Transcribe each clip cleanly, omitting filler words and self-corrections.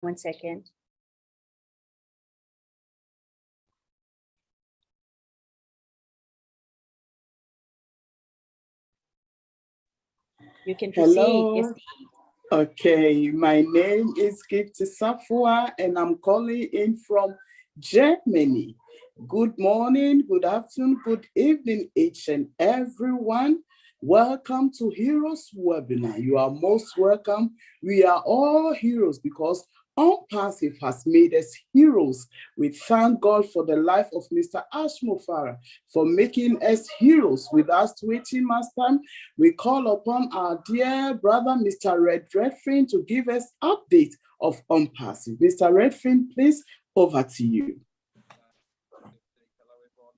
1 second. You can proceed. Hello. Yes. Okay, my name is Gifty Safua and I'm calling in from Germany. Good morning, good afternoon, good evening, each and everyone. Welcome to Heroes Webinar. You are most welcome. We are all heroes because ONPASSIVE has made us heroes. We thank God for the life of Mr. Ashmofara for making us heroes. Without wasting much time, we call upon our dear brother, Mr. Redfern, to give us update of ONPASSIVE. Mr. Redfern, please, over to you. Hello, everyone.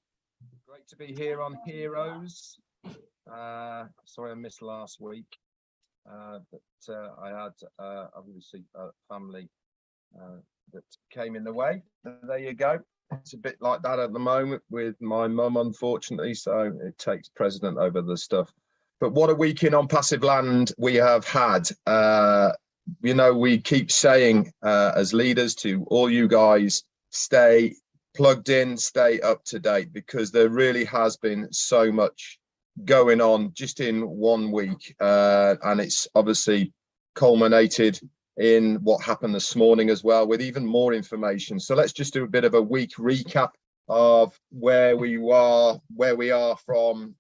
Great to be here on Heroes. Sorry I missed last week, but I had obviously a family that came in the way. There you go. It's a bit like that at the moment with my mum, unfortunately, so it takes precedent over the stuff. But what a week in ONPASSIVE land we have had. You know, we keep saying as leaders to all you guys, stay plugged in, stay up to date, because there really has been so much going on just in 1 week, and it's obviously culminated in what happened this morning as well, with even more information. So let's just do a bit of a week recap of where we are from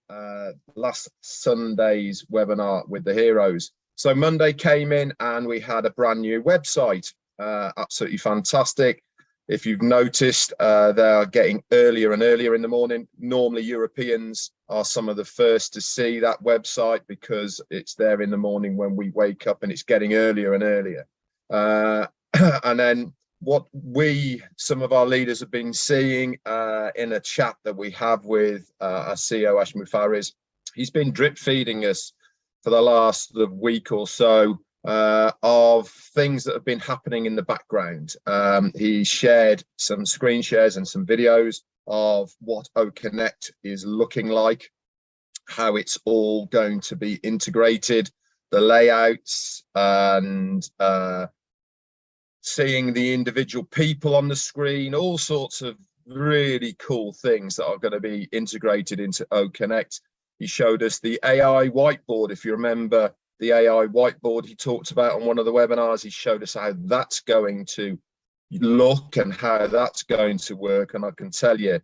last Sunday's webinar with the heroes. So Monday came in and we had a brand new website, absolutely fantastic. If you've noticed, they are getting earlier and earlier in the morning. Normally Europeans are some of the first to see that website because it's there in the morning when we wake up, and it's getting earlier and earlier. And then what some of our leaders have been seeing in a chat that we have with our CEO Ashmufar is he's been drip feeding us for the last week or so of things that have been happening in the background. He shared some screen shares and some videos of what OConnect is looking like, how it's all going to be integrated, the layouts, and seeing the individual people on the screen, all sorts of really cool things that are going to be integrated into OConnect. He showed us the AI whiteboard. If you remember the AI whiteboard he talked about on one of the webinars, he showed us how that's going to look and how that's going to work. And I can tell you,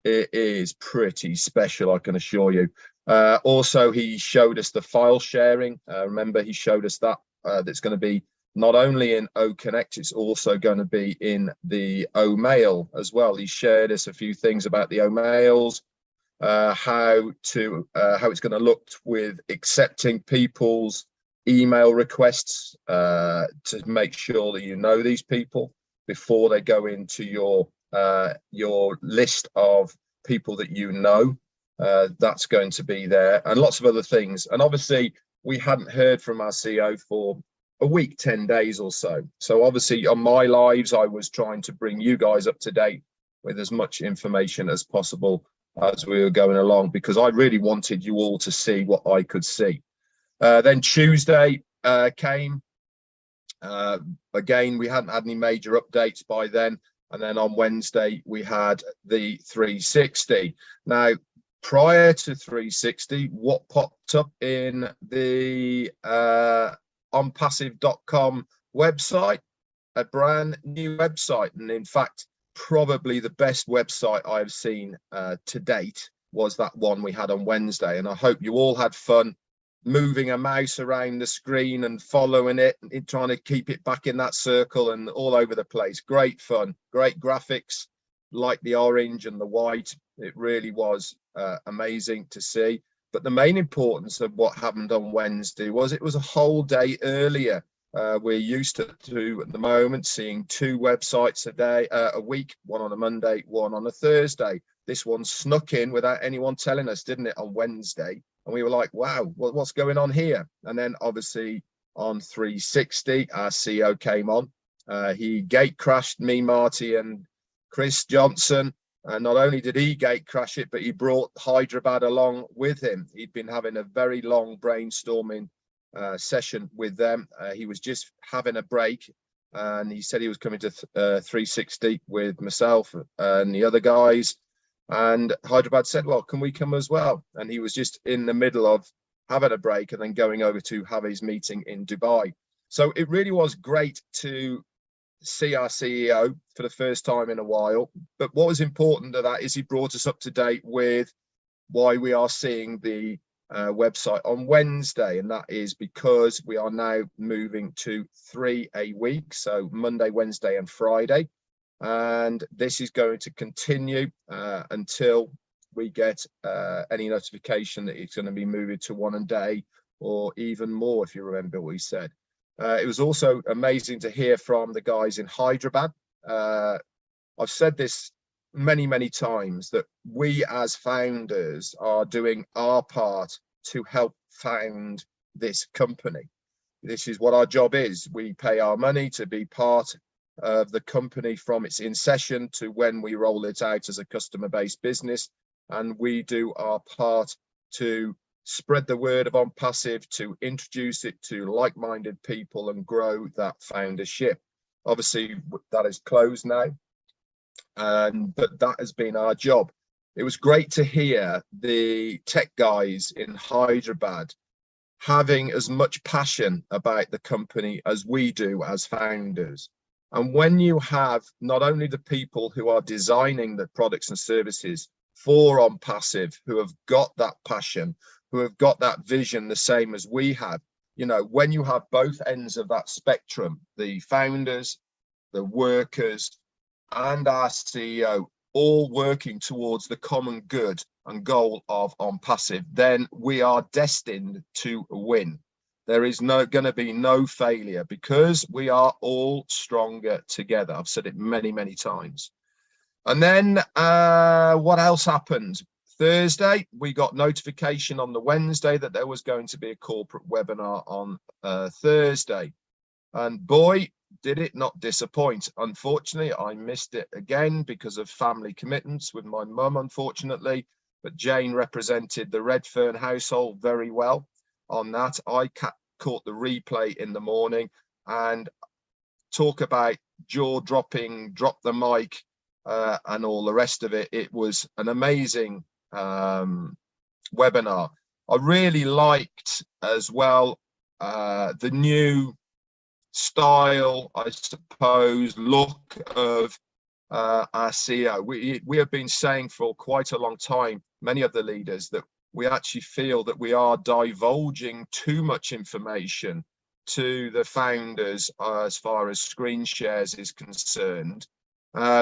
it is pretty special, I can assure you. Also, he showed us the file sharing. Remember, he showed us that that's going to be not only in OConnect, it's also going to be in the OMail as well. He shared us a few things about the OMails, how it's going to look with accepting people's email requests to make sure that you know these people before they go into your list of people that you know. That's going to be there, and lots of other things. And obviously we hadn't heard from our CEO for a week, 10 days or so. So obviously on my lives, I was trying to bring you guys up to date with as much information as possible as we were going along, because I really wanted you all to see what I could see. Then Tuesday came. Again, we hadn't had any major updates by then. And then on Wednesday, we had the 360. Now, prior to 360, what popped up in the onpassive.com website? A brand new website. And in fact, probably the best website I've seen to date was that one we had on Wednesday. And I hope you all had fun moving a mouse around the screen and following it and trying to keep it back in that circle and all over the place. Great fun, great graphics, like the orange and the white. It really was amazing to see. But the main importance of what happened on Wednesday was it was a whole day earlier. We're used to at the moment seeing 2 websites a week, one on a Monday, one on a Thursday. This one snuck in without anyone telling us, didn't it, on Wednesday? And we were like, wow, what's going on here? And then obviously on 360, our CEO came on. He gate crashed me, Marty, and Chris Johnson. And not only did he gate crash it, but he brought Hyderabad along with him. He'd been having a very long brainstorming session with them. He was just having a break and he said he was coming to 360 with myself and the other guys. And Hyderabad said, well, can we come as well? And he was just in the middle of having a break and then going over to have his meeting in Dubai. So it really was great to see our CEO for the first time in a while. But what was important to that is he brought us up to date with why we are seeing the website on Wednesday, and that is because we are now moving to 3 a week, so Monday, Wednesday and Friday, and this is going to continue until we get any notification that it's going to be moved to 1 a day or even more, if you remember what he said. It was also amazing to hear from the guys in Hyderabad. I've said this many times, that we as founders are doing our part to help found this company. This is what our job is. We pay our money to be part of the company from its inception to when we roll it out as a customer-based business, and we do our part to spread the word of ONPASSIVE, to introduce it to like-minded people and grow that foundership. Obviously that is closed now, but that has been our job. It was great to hear the tech guys in Hyderabad having as much passion about the company as we do as founders. And when you have not only the people who are designing the products and services for ONPASSIVE, who have got that passion, who have got that vision the same as we have, you know, when you have both ends of that spectrum, the founders, the workers, and our CEO all working towards the common good and goal of ONPASSIVE, then we are destined to win. There is going to be no failure because we are all stronger together. I've said it many times. And then what else happened? Thursday, we got notification on the Wednesday that there was going to be a corporate webinar on Thursday. And boy, did it not disappoint. Unfortunately, I missed it again because of family commitments with my mum, unfortunately. But Jane represented the Redfern household very well on that. I caught the replay in the morning, and talk about jaw-dropping, drop the mic, and all the rest of it. It was an amazing webinar. I really liked as well the new style, I suppose, look of our CEO. We have been saying for quite a long time, many of the leaders, that we actually feel that we are divulging too much information to the founders as far as screen shares is concerned,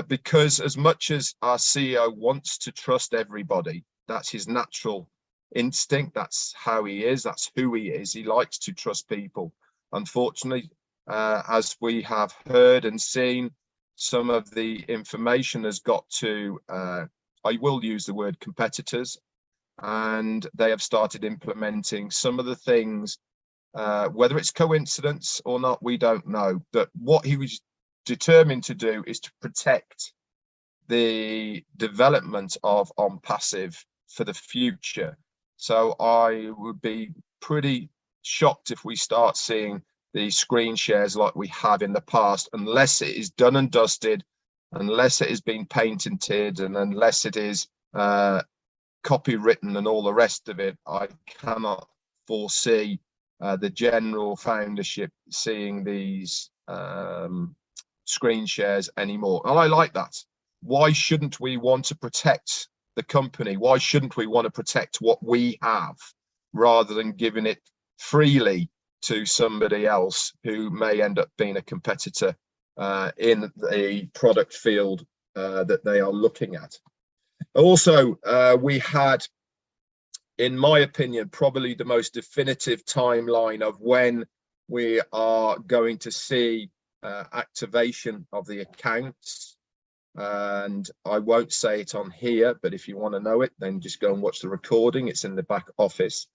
because as much as our CEO wants to trust everybody, that's his natural instinct, that's how he is, that's who he is, he likes to trust people. Unfortunately, as we have heard and seen, some of the information has got to, I will use the word competitors, and they have started implementing some of the things, whether it's coincidence or not, we don't know. But what he was determined to do is to protect the development of ONPASSIVE for the future. So I would be pretty shocked if we start seeing the screen shares like we have in the past, unless it is done and dusted, unless it has been patented, and unless it is copywritten and all the rest of it. I cannot foresee the general foundership seeing these screen shares anymore. And I like that. Why shouldn't we want to protect the company? Why shouldn't we want to protect what we have rather than giving it freely to somebody else who may end up being a competitor in the product field that they are looking at? Also, we had, in my opinion, probably the most definitive timeline of when we are going to see activation of the accounts. And I won't say it on here, but if you want to know it, then just go and watch the recording. It's in the back office.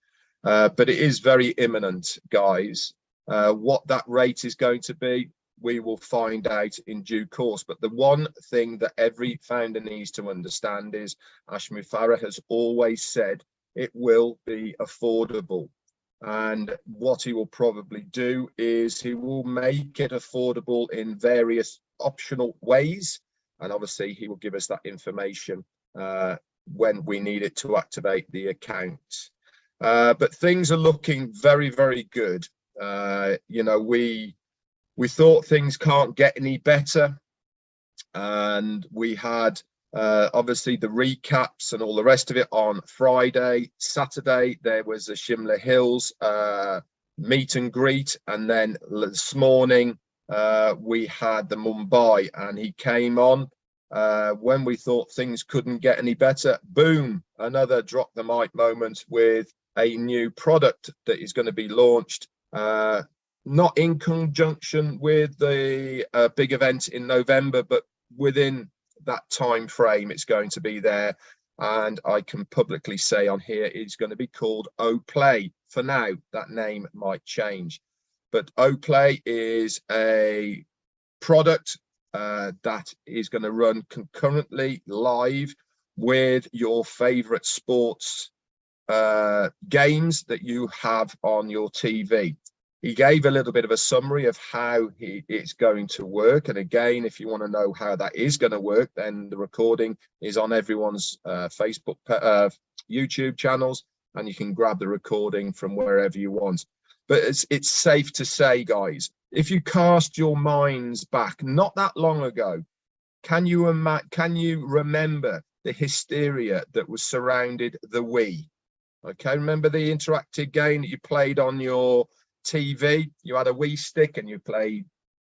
But it is very imminent, guys. What that rate is going to be, we will find out in due course. But the one thing that every founder needs to understand is, Ashmi Farah has always said, it will be affordable. And what he will probably do is he will make it affordable in various optional ways. And obviously he will give us that information when we need it to activate the account. But things are looking very, very good. You know, we thought things can't get any better. And we had obviously the recaps and all the rest of it on Friday. Saturday there was a Shimla Hills meet and greet, and then this morning we had the Mumbai, and he came on when we thought things couldn't get any better. Boom, another drop the mic moment with a new product that is going to be launched, not in conjunction with the big event in November, but within that time frame it's going to be there. And I can publicly say on here it's going to be called OPlay. For now, that name might change, but OPlay is a product that is going to run concurrently live with your favorite sports games that you have on your TV. He gave a little bit of a summary of how it's going to work. And again, if you want to know how that is going to work, then the recording is on everyone's Facebook, YouTube channels, and you can grab the recording from wherever you want. But it's safe to say, guys, if you cast your minds back not that long ago, can you remember the hysteria that was surrounded the Wii? Okay, remember the interactive game that you played on your TV? You had a Wii stick and you played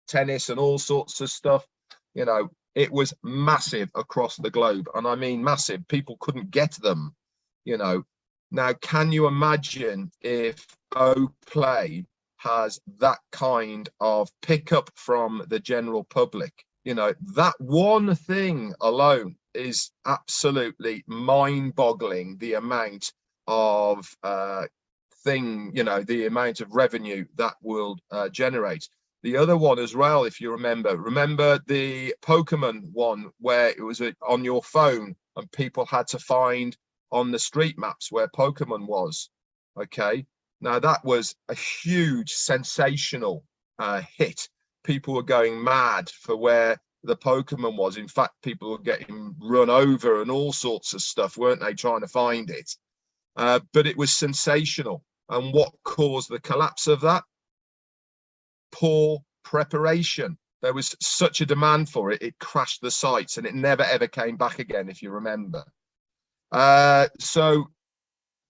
tennis and all sorts of stuff. You know, it was massive across the globe, and I mean massive. People couldn't get them, you know. Now, can you imagine if OPlay has that kind of pickup from the general public? You know, that one thing alone is absolutely mind-boggling, the amount of the amount of revenue that will generate. The other one as well, if you remember the Pokemon one, where it was on your phone and people had to find on the street maps where Pokemon was. Okay, now that was a huge sensational hit. People were going mad for where the Pokemon was. In fact, people were getting run over and all sorts of stuff, weren't they, trying to find it? But it was sensational. And what caused the collapse of that? Poor preparation. There was such a demand for it, it crashed the sites and it never ever came back again, if you remember. So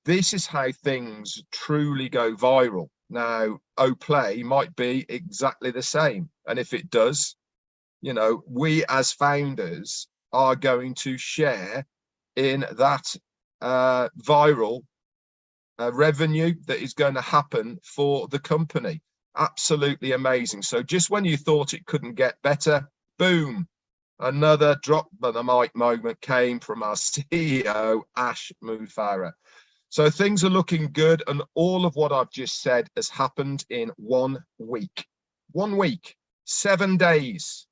this is how things truly go viral. Now, OPlay might be exactly the same. And if it does, you know, we as founders are going to share in that viral revenue that is going to happen for the company. Absolutely amazing. So just when you thought it couldn't get better, boom, another drop of the mic moment came from our CEO, Ash Mufara. So things are looking good, and all of what I've just said has happened in 1 week. 1 week, 7 days.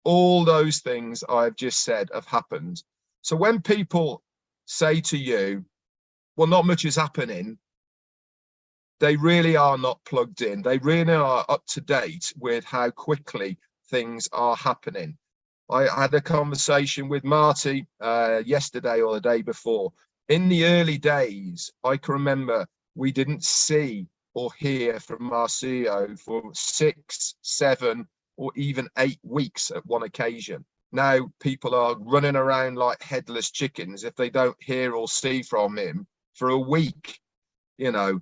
All those things I've just said have happened. So when people say to you, well, not much is happening, they really are not plugged in. They really are up to date with how quickly things are happening. I had a conversation with Marty yesterday or the day before. In the early days, I can remember we didn't see or hear from our CEO for 6, 7, or even 8 weeks at one occasion. Now people are running around like headless chickens if they don't hear or see from him for a week. You know,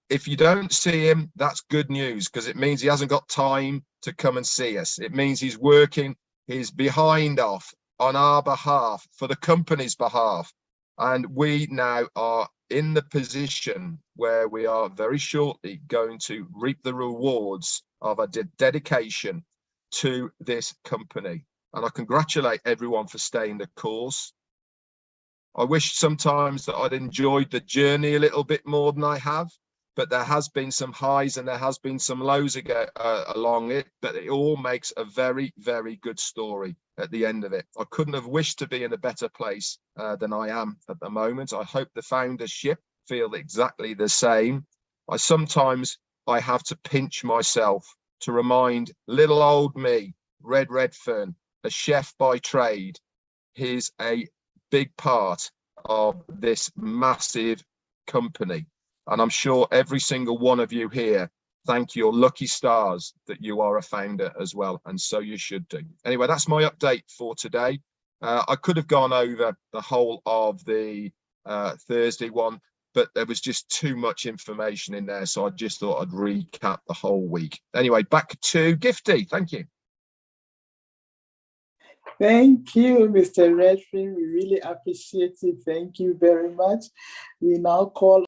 if you don't see him, that's good news, because it means he hasn't got time to come and see us. It means he's working his behind off on our behalf, for the company's behalf. And we now are in the position where we are very shortly going to reap the rewards of a dedication to this company. And I congratulate everyone for staying the course. I wish sometimes that I'd enjoyed the journey a little bit more than I have, but there has been some highs and there has been some lows along it, but it all makes a very, very good story at the end of it. I couldn't have wished to be in a better place than I am at the moment. I hope the foundership feel exactly the same. Sometimes I have to pinch myself to remind little old me, Redfern, a chef by trade, he's a big part of this massive company. And I'm sure every single one of you here, thank your lucky stars that you are a founder as well. And so you should do. Anyway, that's my update for today. I could have gone over the whole of the Thursday one, but there was just too much information in there. So I just thought I'd recap the whole week. Anyway, back to Gifty. Thank you. Thank you, Mr. Redfern. We really appreciate it. Thank you very much. We now call